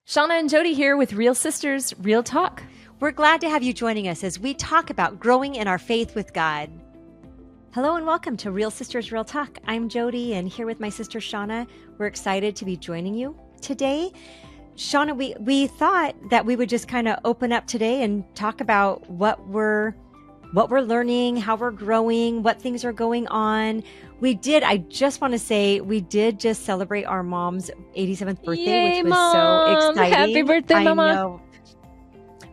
Shawna and Jody here with Real Sisters, Real Talk. We're glad to have you joining us as we talk about growing in our faith with God. Hello and welcome to Real Sisters, Real Talk. I'm Jody and here with my sister Shawna. We're excited to be joining you today. Shawna, we thought that we would just kind of open up today and talk about what we're learning, how we're growing, what things are going on. I just want to say, we did just celebrate our mom's 87th birthday, Yay, which was Mom. so exciting. Happy birthday, Mama. I know.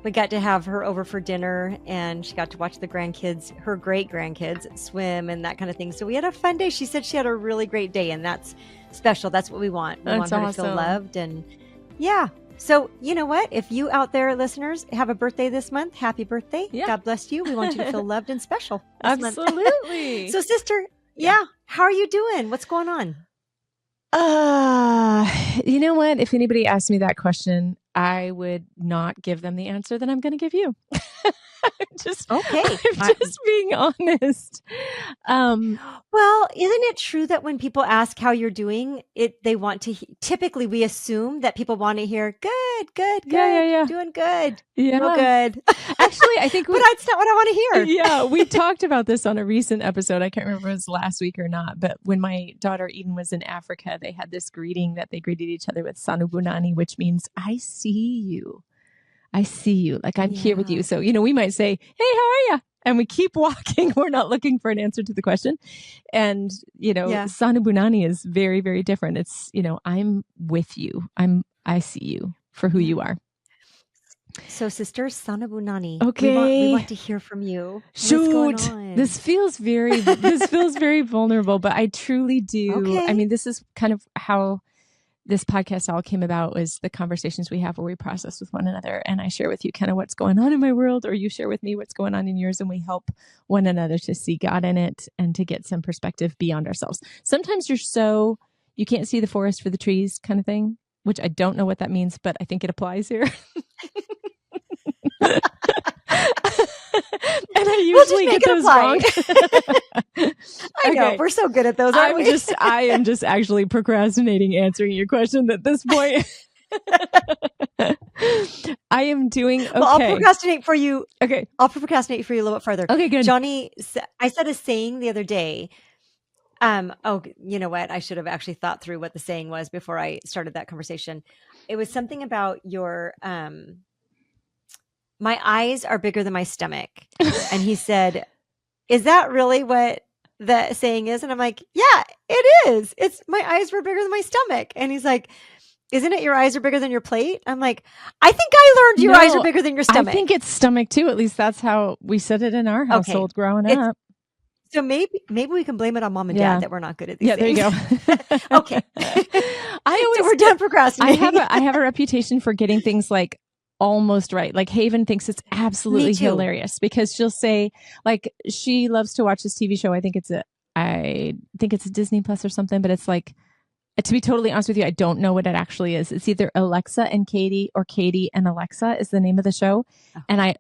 We got to have her over for dinner and she got to watch the grandkids, her great grandkids, swim and that kind of thing. So we had a fun day. She said she had a really great day and that's special. That's what we want. We want her to feel loved. And yeah. So you know what? If you out there, listeners, have a birthday this month, happy birthday. Yeah. God bless you. We want you to feel loved and special this Absolutely. month. So sister, how are you doing? What's going on? You know what? If anybody asked me that question, I would not give them the answer that I'm going to give you. I'm just being honest. Well, isn't it true that when people ask how you're doing, they want to, typically we assume that people want to hear, good, Yeah. doing good, Yeah. real good. Actually, I think but that's not what I want to hear. Yeah, we talked about this on a recent episode. I can't remember if it was last week or not, but when my daughter Eden was in Africa, they had this greeting that they greeted each other with Sanubunani, which means I see you. I see you. Like I'm here with you. So, we might say, hey, how are you? And we keep walking. We're not looking for an answer to the question. And, Sanubunani is very, very different. It's, I'm with you. I see you for who you are. So, sister Sanubunani, okay, we want to hear from you. Shoot, what's going on? This feels very vulnerable, but I truly do. Okay. I mean, this is kind of how this podcast all came about, was the conversations we have where we process with one another. And I share with you kind of what's going on in my world, or you share with me what's going on in yours. And we help one another to see God in it and to get some perspective beyond ourselves. Sometimes you can't see the forest for the trees kind of thing, which I don't know what that means, but I think it applies here. And I usually get those wrong. I know. We're so good at those, aren't we? I am just actually procrastinating answering your question at this point. I am doing okay. Well, I'll procrastinate for you. Okay. I'll procrastinate for you a little bit further. Okay, good. Johnny, I said a saying the other day. You know what? I should have actually thought through what the saying was before I started that conversation. It was something about your, my eyes are bigger than my stomach. And he said, is that really what the saying is? And I'm like, yeah, it is. It's my eyes were bigger than my stomach. And he's like, isn't it your eyes are bigger than your plate? I'm like, I think I learned your eyes are bigger than your stomach. I think it's stomach too. At least that's how we said it in our household growing up. So maybe we can blame it on mom and dad that we're not good at these There things. you go. Okay. So we're done procrastinating. I have a reputation for getting things like almost right. Like Haven thinks it's absolutely hilarious because she'll say, like, she loves to watch this TV show. I think it's a Disney Plus or something, but it's like, to be totally honest with you, I don't know what it actually is. It's either Alexa and Katie or Katie and Alexa is the name of the show. Oh. And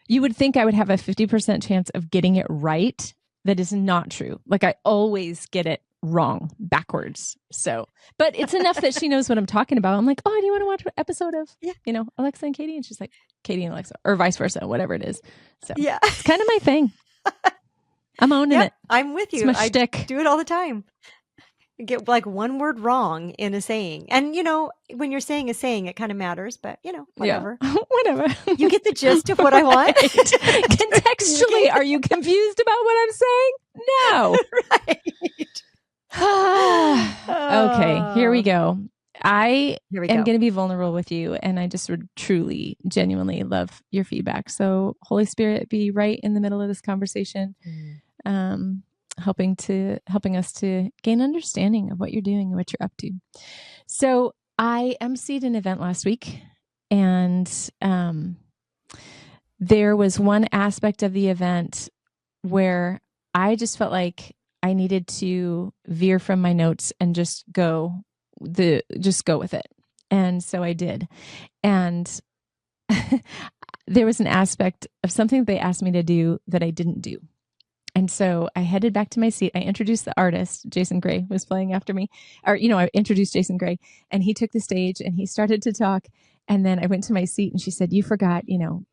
you would think I would have a 50% chance of getting it right. That is not true. Like I always get it wrong backwards. So, but it's enough that she knows what I'm talking about. I'm like, oh, do you want to watch an episode of, Alexa and Katie? And she's like, Katie and Alexa, or vice versa, whatever it is. So it's kind of my thing. I'm owning it. I'm with you. It's my shtick. Do it all the time. Get like one word wrong in a saying. And, when you're saying a saying, it kind of matters, but, whatever. Yeah. Whatever. You get the gist of what I want. Contextually, are you confused about what I'm saying? No. Right. Okay, here we go. I am going to be vulnerable with you, and I just would truly, genuinely love your feedback. So, Holy Spirit, be right in the middle of this conversation. Helping us to gain understanding of what you're doing and what you're up to. So I emceed an event last week, and there was one aspect of the event where I just felt like I needed to veer from my notes and just go with it. And so I did. And there was an aspect of something they asked me to do that I didn't do. And so I headed back to my seat. I introduced the artist. Jason Gray was playing after me. Or, I introduced Jason Gray, and he took the stage and he started to talk. And then I went to my seat and she said, "You forgot,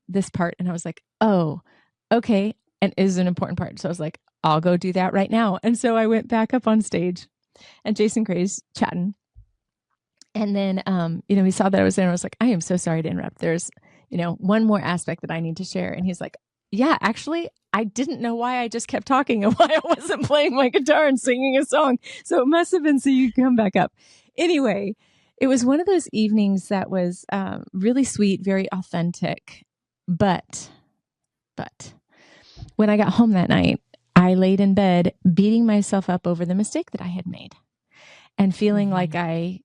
this part." And I was like, "Oh, okay." And it is an important part. So I was like, "I'll go do that right now." And so I went back up on stage and Jason Gray's chatting. And then, he saw that I was there and I was like, "I am so sorry to interrupt. There's, one more aspect that I need to share." And he's like, "Yeah, actually, I didn't know why I just kept talking and why I wasn't playing my guitar and singing a song. So it must have been so you come back up." Anyway, it was one of those evenings that was really sweet, very authentic. But when I got home that night, I laid in bed beating myself up over the mistake that I had made and feeling like I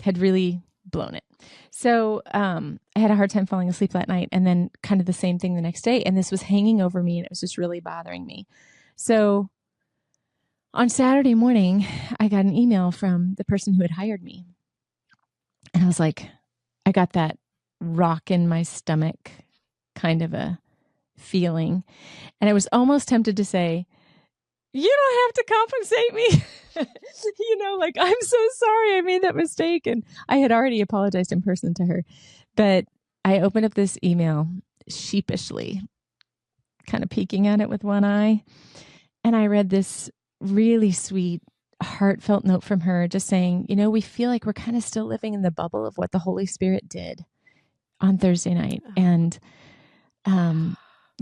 had really blown it. So I had a hard time falling asleep that night, and then kind of the same thing the next day. And this was hanging over me and it was just really bothering me. So on Saturday morning, I got an email from the person who had hired me. And I was like, I got that rock in my stomach kind of a feeling. And I was almost tempted to say, "You don't have to compensate me." "I'm so sorry I made that mistake." And I had already apologized in person to her. But I opened up this email sheepishly, kind of peeking at it with one eye. And I read this really sweet, heartfelt note from her just saying, "We feel like we're kind of still living in the bubble of what the Holy Spirit did on Thursday night." And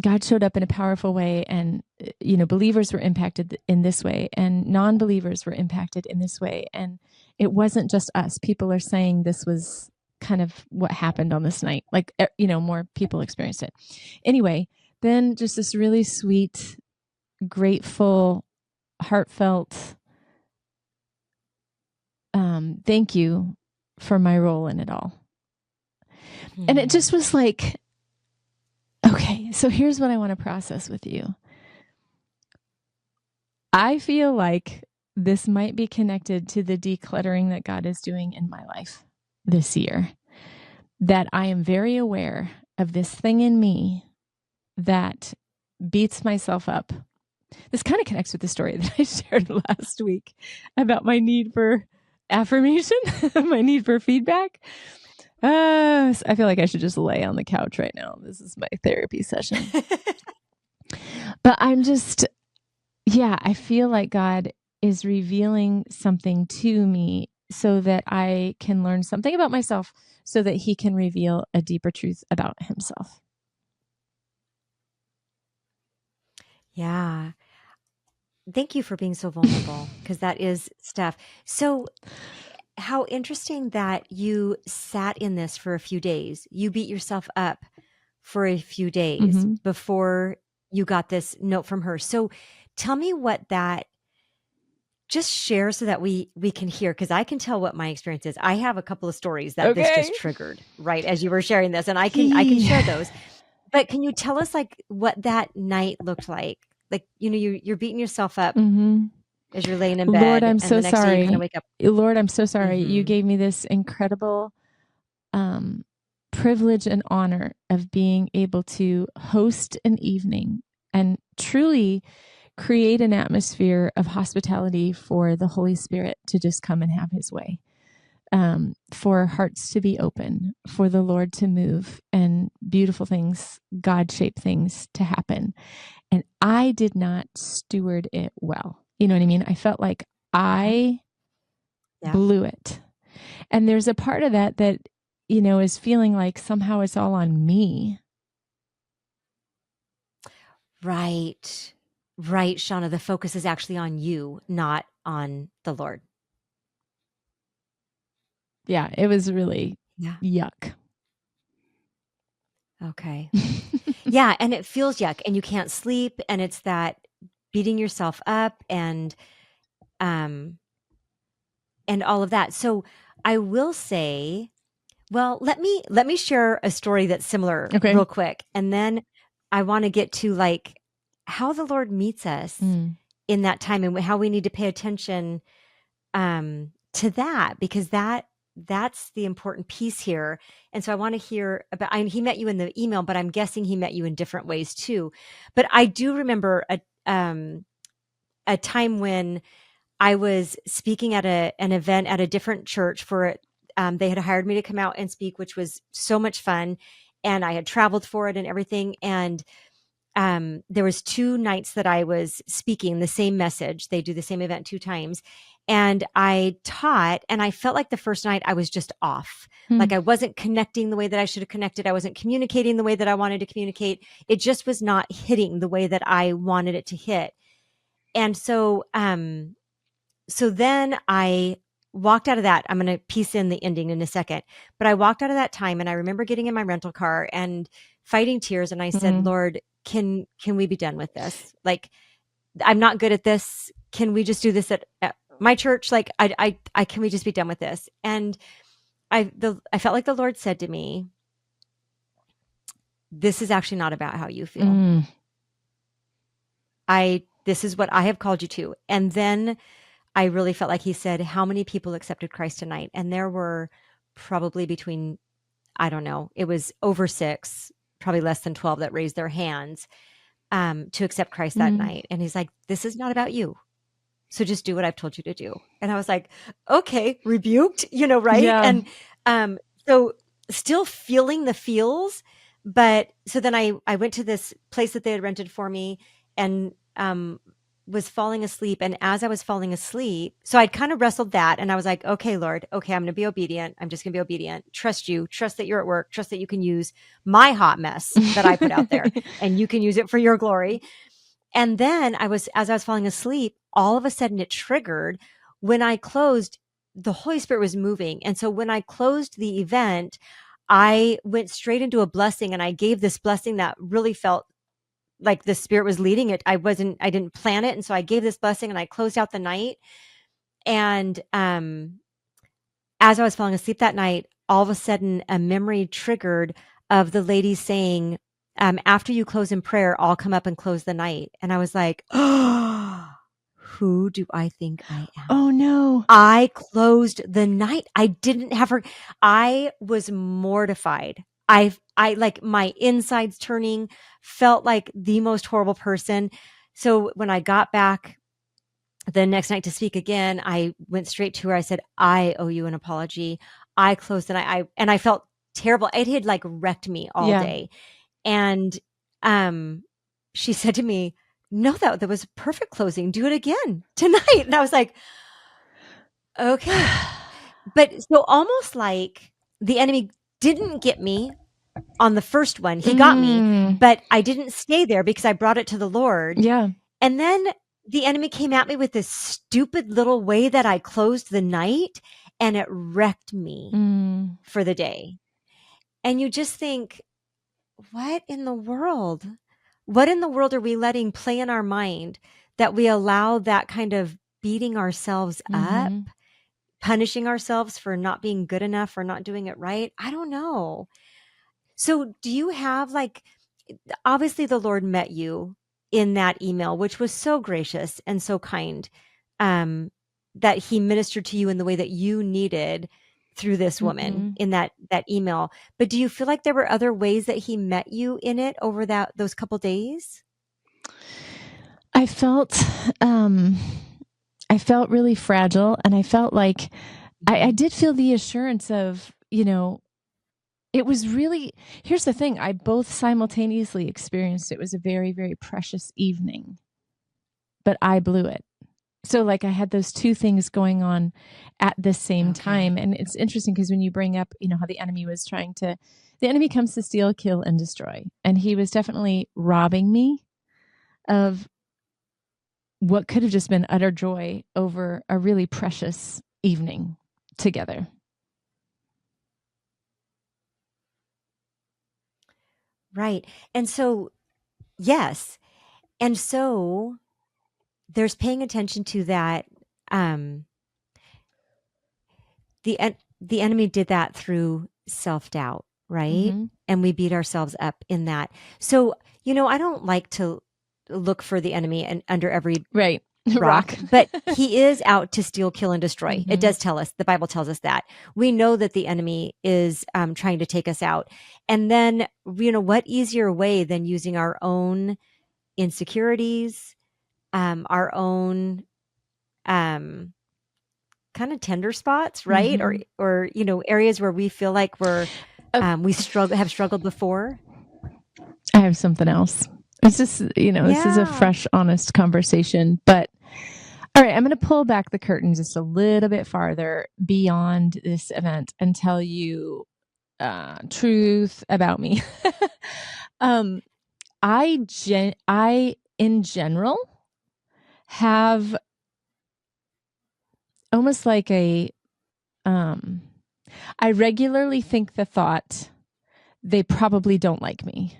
God showed up in a powerful way, and believers were impacted in this way and non-believers were impacted in this way. And it wasn't just us. People are saying this was kind of what happened on this night. Like, more people experienced it. Anyway, then just this really sweet, grateful, heartfelt thank you for my role in it all. And it just was like, okay, so here's what I want to process with you. I feel like this might be connected to the decluttering that God is doing in my life this year. That I am very aware of this thing in me that beats myself up. This kind of connects with the story that I shared last week about my need for affirmation, my need for feedback. I feel like I should just lay on the couch right now. This is my therapy session. But I'm just, I feel like God is revealing something to me so that I can learn something about myself so that he can reveal a deeper truth about himself. Yeah. Thank you for being so vulnerable, because that is stuff. So how interesting that you sat in this for a few days. You beat yourself up for a few days before you got this note from her. So tell me what that, just share so that we can hear, because I can tell what my experience is. I have a couple of stories that this just triggered right as you were sharing this, and I can share those. But can you tell us like what that night looked like? Like, you're beating yourself up as you're laying in bed. Lord, I'm so sorry. You kind of wake up. Lord, I'm so sorry. You gave me this incredible privilege and honor of being able to host an evening and truly create an atmosphere of hospitality for the Holy Spirit to just come and have his way. For hearts to be open, for the Lord to move, and beautiful things, God-shaped things to happen. And I did not steward it well. You know what I mean? I felt like I blew it. And there's a part of that is feeling like somehow it's all on me. Right. Right, Shawna. The focus is actually on you, not on the Lord. Yeah, it was really yuck. Okay. Yeah, and it feels yuck, and you can't sleep, and it's that beating yourself up and all of that. So I will say, well, let me share a story that's similar real quick, and then I want to get to like how the Lord meets us in that time and how we need to pay attention to that, because that that's the important piece here. And so I want to hear about, he met you in the email, but I'm guessing he met you in different ways too. But I do remember a time when I was speaking at an event at a different church for they had hired me to come out and speak, which was so much fun. And I had traveled for it and everything. And there was 2 nights that I was speaking the same message. They do the same event 2 times. And I taught, and I felt like the first night I was just off. Like I wasn't connecting the way that I should have connected. I wasn't communicating the way that I wanted to communicate. It just was not hitting the way that I wanted it to hit. And so, so then I walked out of that. I'm going to piece in the ending in a second, but I walked out of that time and I remember getting in my rental car and fighting tears. And I said, Lord, can we be done with this? Like, I'm not good at this. Can we just do this at my church? Like, I can we just be done with this? And I felt like the Lord said to me, this is actually not about how you feel. This is what I have called you to. And then I really felt like he said, how many people accepted Christ tonight? And there were probably between, I don't know, it was over 6, probably less than 12 that raised their hands to accept Christ that night. And he's like, this is not about you. So just do what I've told you to do. And I was like, okay, rebuked, right? Yeah. And so still feeling the feels. But so then I went to this place that they had rented for me and was falling asleep. And as I was falling asleep, so I'd kind of wrestled that. And I was like, okay, Lord, okay, I'm going to be obedient. I'm just going to be obedient. Trust you. Trust that you're at work. Trust that you can use my hot mess that I put out there and you can use it for your glory. And then as I was falling asleep, all of a sudden it triggered when I closed, the Holy Spirit was moving. And so when I closed the event, I went straight into a blessing and I gave this blessing that really felt like the Spirit was leading it. I didn't plan it. And so I gave this blessing and I closed out the night. And as I was falling asleep that night, all of a sudden a memory triggered of the lady saying, after you close in prayer, I'll come up and close the night. And I was like, oh, who do I think I am? Oh no. I closed the night. I didn't have her. I was mortified. I like my insides turning, felt like the most horrible person. So when I got back the next night to speak again, I went straight to her. I said, I owe you an apology. I closed the night. And I felt terrible. It had like wrecked me all day. And she said to me, no, that was a perfect closing. Do it again tonight. And I was like, okay. But so almost like the enemy didn't get me on the first one. He got me, but I didn't stay there because I brought it to the Lord. Yeah. And then the enemy came at me with this stupid little way that I closed the night and it wrecked me for the day. And you just think, what in the world? What in the world are we letting play in our mind that we allow that kind of beating ourselves up, punishing ourselves for not being good enough or not doing it right? I don't know. So do you have obviously the Lord met you in that email, which was so gracious and so kind, that he ministered to you in the way that you needed through this woman in that email. But do you feel like there were other ways that he met you in it over those couple days? I felt really fragile, and I felt like I did feel the assurance of, it was really, here's the thing, I both simultaneously experienced it was a very, very precious evening, but I blew it. So I had those 2 things going on at the same time. And it's interesting because when you bring up, how the enemy comes to steal, kill, and destroy. And he was definitely robbing me of what could have just been utter joy over a really precious evening together. Right. And so, yes. And so there's paying attention to that. The enemy did that through self-doubt, right? And we beat ourselves up in that. So, I don't like to look for the enemy under every rock, but he is out to steal, kill, and destroy. It does tell us, the Bible tells us that. We know that the enemy is trying to take us out. And then, what easier way than using our own insecurities, our own kind of tender spots, right? Or areas where we feel like we have struggled before. I have something else. It's just, this is a fresh, honest conversation. But all right, I'm going to pull back the curtain just a little bit farther beyond this event and tell you truth about me. I in general have almost like I regularly think the thought, they probably don't like me.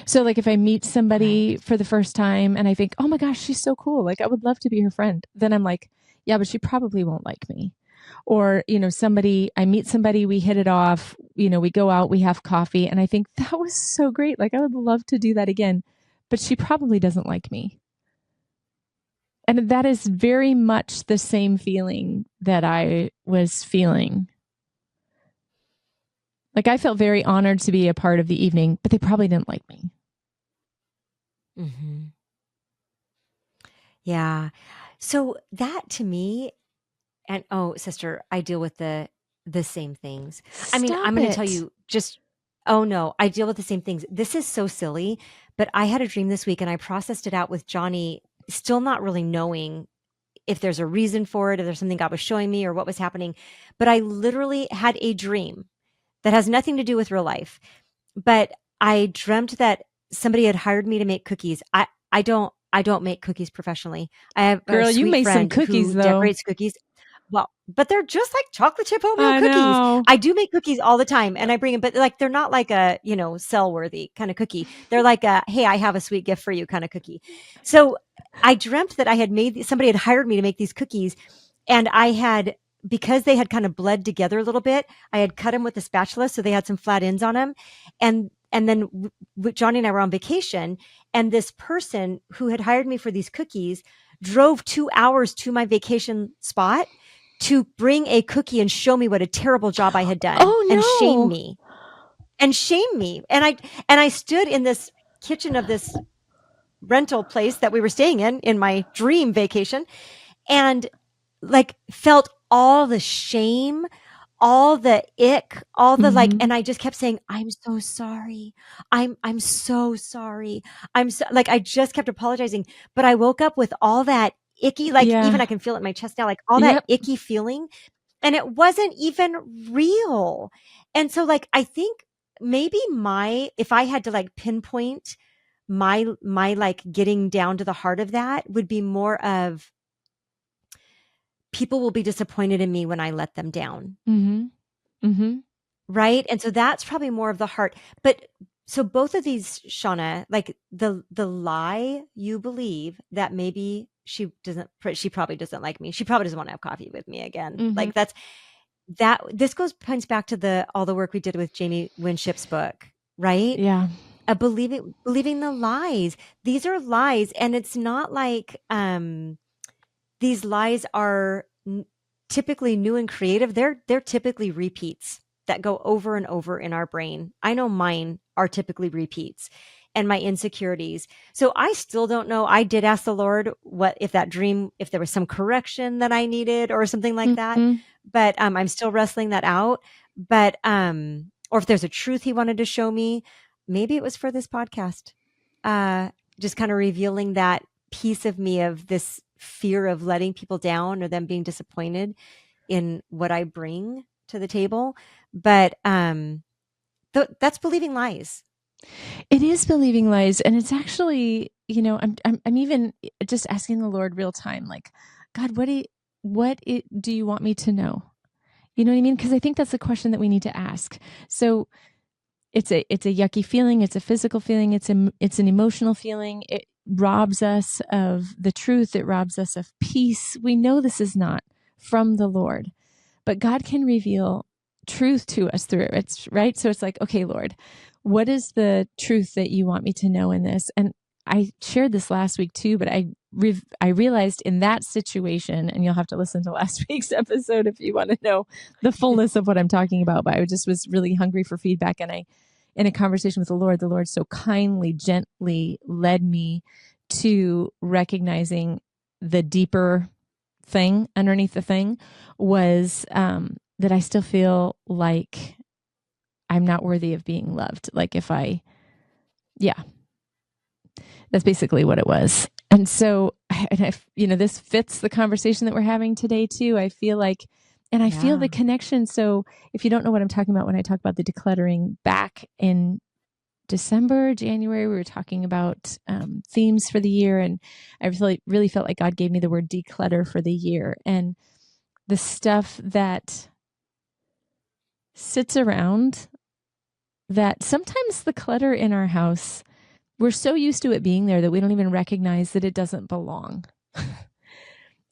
So like if I meet somebody for the first time and I think, oh my gosh, she's so cool, like I would love to be her friend, then I'm like, yeah, but she probably won't like me. Or, I meet somebody, we hit it off, we go out, we have coffee, and I think that was so great. Like I would love to do that again, but she probably doesn't like me. And that is very much the same feeling that I was feeling. Like I felt very honored to be a part of the evening, but they probably didn't like me. Mm-hmm. Yeah. So that to me, and sister, I deal with the same things. I'm going to tell you I deal with the same things. This is so silly, but I had a dream this week and I processed it out with Johnny, still not really knowing if there's a reason for it, if there's something God was showing me or what was happening. But I literally had a dream that has nothing to do with real life. But I dreamt that somebody had hired me to make cookies. I don't make cookies professionally. I have a you made some cookies though. Decorates cookies. Well, but they're just like chocolate chip oatmeal cookies. I do make cookies all the time and I bring them, but like, they're not like a, sell worthy kind of cookie. They're like a, hey, I have a sweet gift for you kind of cookie. So I dreamt that somebody had hired me to make these cookies, and because they had kind of bled together a little bit, I had cut them with a spatula. So they had some flat ends on them. And then Johnny and I were on vacation, and this person who had hired me for these cookies drove 2 hours to my vacation spot to bring a cookie and show me what a terrible job I had done. Oh, no. And shame me. And I stood in this kitchen of this rental place that we were staying in my dream vacation, and like felt all the shame, all the ick, all the and I just kept saying, I'm so sorry. I'm so sorry. I just kept apologizing, but I woke up with all that icky, even I can feel it in my chest now, like all that icky feeling, and it wasn't even real. And so I think maybe if I had to pinpoint my getting down to the heart of that, would be more of, people will be disappointed in me when I let them down. Right. And so that's probably more of the heart. But so both of these, Shawna, the lie you believe that maybe she probably doesn't like me. She probably doesn't want to have coffee with me again. This points back to all the work we did with Jamie Winship's book, right? Yeah. Believing the lies. These are lies. And it's not like, these lies are typically new and creative. They're typically repeats that go over and over in our brain. I know mine are typically repeats, and my insecurities. So I still don't know. I did ask the Lord if there was some correction that I needed or something like that. But I'm still wrestling that out. But or if there's a truth he wanted to show me, maybe it was for this podcast. Just kind of revealing that piece of me, of this fear of letting people down or them being disappointed in what I bring to the table. But that's believing lies. It is believing lies. And it's actually, I'm even just asking the Lord real time, like, God, what do you want me to know? You know what I mean? Because I think that's the question that we need to ask. So it's a yucky feeling. It's a physical feeling. It's an emotional feeling. It robs us of the truth. It robs us of peace. We know this is not from the Lord, but God can reveal truth to us through it. It's right. So it's like, okay, Lord, what is the truth that you want me to know in this? And I shared this last week too, but I realized in that situation, and you'll have to listen to last week's episode if you want to know the fullness of what I'm talking about, but I just was really hungry for feedback. And in a conversation with the Lord so kindly, gently led me to recognizing the deeper thing underneath the thing was that I still feel like I'm not worthy of being loved. Like that's basically what it was. And so, this fits the conversation that we're having today too. I feel like, and I feel the connection. So if you don't know what I'm talking about when I talk about the decluttering, back in December, January, we were talking about themes for the year. And I really felt like God gave me the word declutter for the year. And the stuff that sits around, that sometimes the clutter in our house, we're so used to it being there that we don't even recognize that it doesn't belong.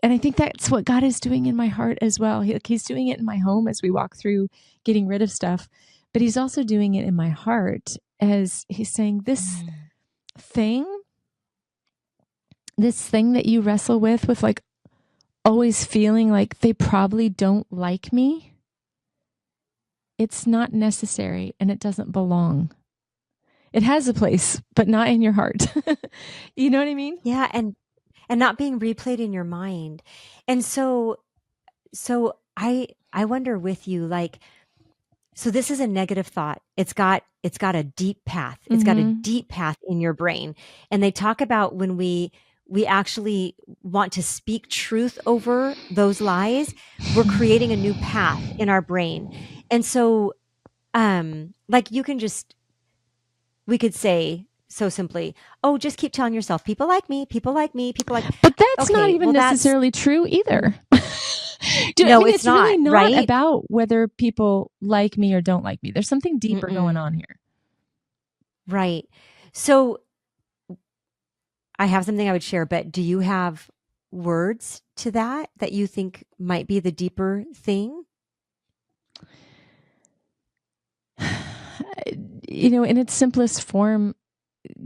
And I think that's what God is doing in my heart as well. He's doing it in my home as we walk through getting rid of stuff, but he's also doing it in my heart as he's saying, this thing that you wrestle with like always feeling like they probably don't like me, it's not necessary and it doesn't belong. It has a place, but not in your heart. You know what I mean? Yeah. And not being replayed in your mind. And so I wonder with you, like, so this is a negative thought. It's got a deep path. It's got a deep path in your brain. And they talk about when we actually want to speak truth over those lies, we're creating a new path in our brain. And so, like we could say so simply, oh, just keep telling yourself, people like me, people like me, people like. But that's not even necessarily true either. No, it's not, really not right? about whether people like me or don't like me. There's something deeper going on here. Right. So I have something I would share, but do you have words to that you think might be the deeper thing? In its simplest form,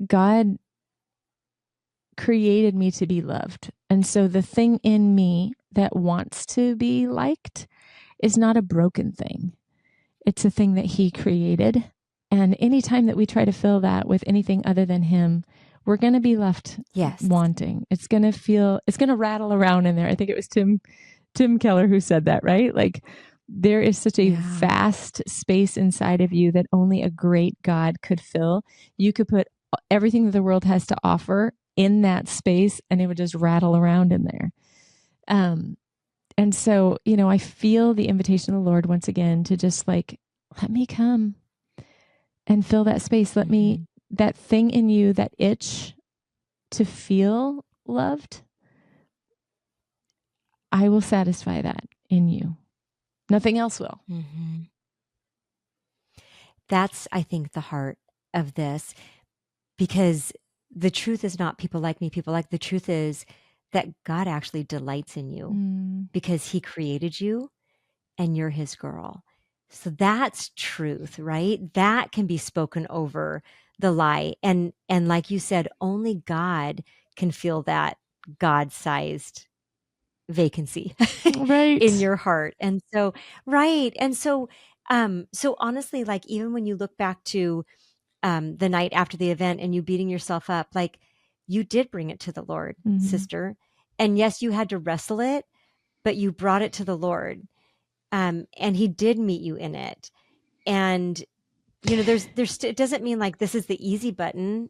God created me to be loved. And so the thing in me that wants to be liked is not a broken thing. It's a thing that he created. And anytime that we try to fill that with anything other than him, we're going to be left wanting. It's going to rattle around in there. I think it was Tim Keller who said that, right? Like, there is such a vast space inside of you that only a great God could fill. You could put everything that the world has to offer in that space and it would just rattle around in there. And so, I feel the invitation of the Lord once again to just like, let me come and fill that space. Let me, that thing in you, that itch to feel loved, I will satisfy that in you. Nothing else will. That's, I think, the heart of this, because the truth is not people like me, people like, the truth is that God actually delights in you because he created you and you're his girl. So that's truth, right? That can be spoken over the lie. And like you said, only God can fill that God-sized vacancy in your heart. And so, And so, so honestly, like, even when you look back to the night after the event and you beating yourself up, like, you did bring it to the Lord, sister. And yes, you had to wrestle it, but you brought it to the Lord. And he did meet you in it. And, there's it doesn't mean like this is the easy button,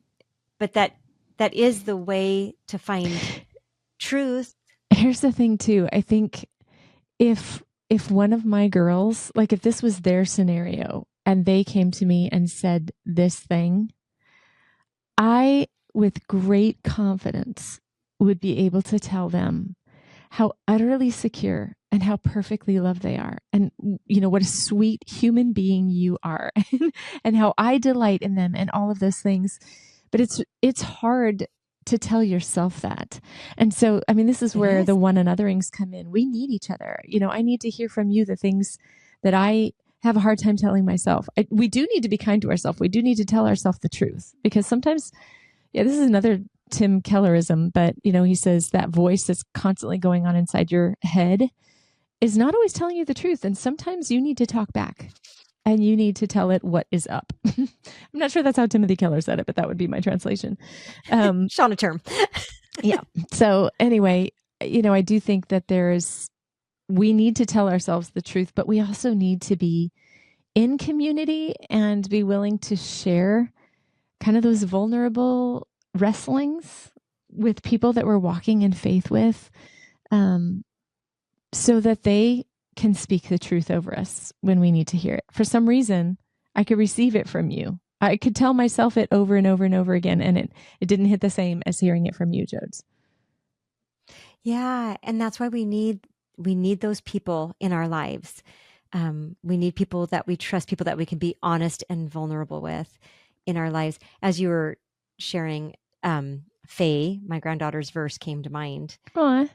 but that is the way to find truth. Here's the thing too. I think if one of my girls, like if this was their scenario and they came to me and said this thing, I, with great confidence, would be able to tell them how utterly secure and how perfectly loved they are. And, what a sweet human being you are and how I delight in them and all of those things. But it's hard to tell yourself that. And so, I mean, this is where the one anotherings come in. We need each other. I need to hear from you the things that I have a hard time telling myself. We do need to be kind to ourselves. We do need to tell ourselves the truth, because sometimes, this is another Tim Kellerism, but he says that voice that's constantly going on inside your head is not always telling you the truth. And sometimes you need to talk back and you need to tell it what is up. I'm not sure that's how Timothy Keller said it, but that would be my translation. Shawna term. Yeah. So anyway, I do think that we need to tell ourselves the truth, but we also need to be in community and be willing to share kind of those vulnerable wrestlings with people that we're walking in faith with, so that they can speak the truth over us when we need to hear it. For some reason, I could receive it from you. I could tell myself it over and over and over again, and it didn't hit the same as hearing it from you, Jodes. Yeah, and that's why we need those people in our lives. We need people that we trust, people that we can be honest and vulnerable with in our lives. As you were sharing, Faye, my granddaughter's verse came to mind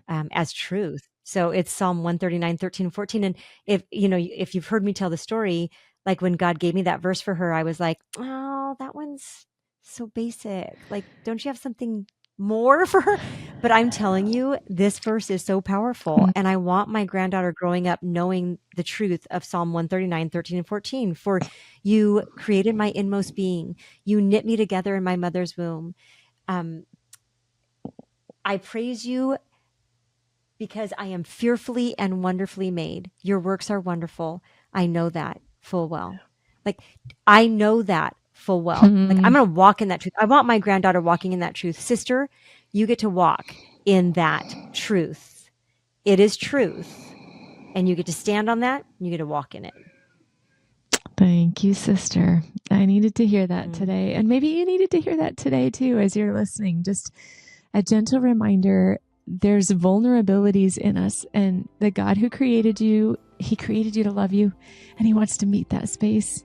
as truth. So it's Psalm 139, 13, 14. And if you've heard me tell the story, like when God gave me that verse for her, I was like, oh, that one's so basic. Like, don't you have something more for her? But I'm telling you, this verse is so powerful. And I want my granddaughter growing up knowing the truth of Psalm 139, 13, and 14. For you created my inmost being. You knit me together in my mother's womb. I praise you because I am fearfully and wonderfully made. Your works are wonderful. I know that full well. Like, I know that full well. Like, I'm going to walk in that truth. I want my granddaughter walking in that truth. Sister, you get to walk in that truth. It is truth. And you get to stand on that. And you get to walk in it. Thank you, sister. I needed to hear that today. And maybe you needed to hear that today too, as you're listening. Just a gentle reminder, there's vulnerabilities in us, and the God who created you, he created you to love you, and he wants to meet that space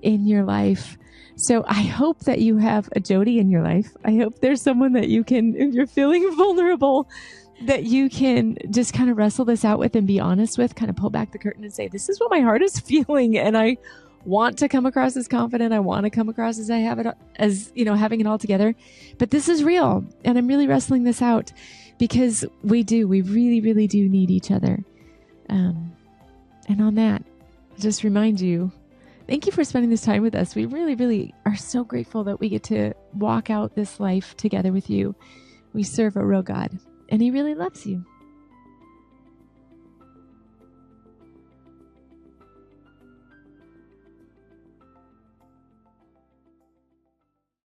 in your life. So I hope that you have a Jody in your life. I hope there's someone that you can, if you're feeling vulnerable, that you can just kind of wrestle this out with and be honest with, kind of pull back the curtain and say, this is what my heart is feeling. And I want to come across as confident. I want to come across as I have it, as, having it all together, but this is real. And I'm really wrestling this out because we really, really do need each other. And on that, I'll just remind you, thank you for spending this time with us. We really, really are so grateful that we get to walk out this life together with you. We serve a real God, and he really loves you.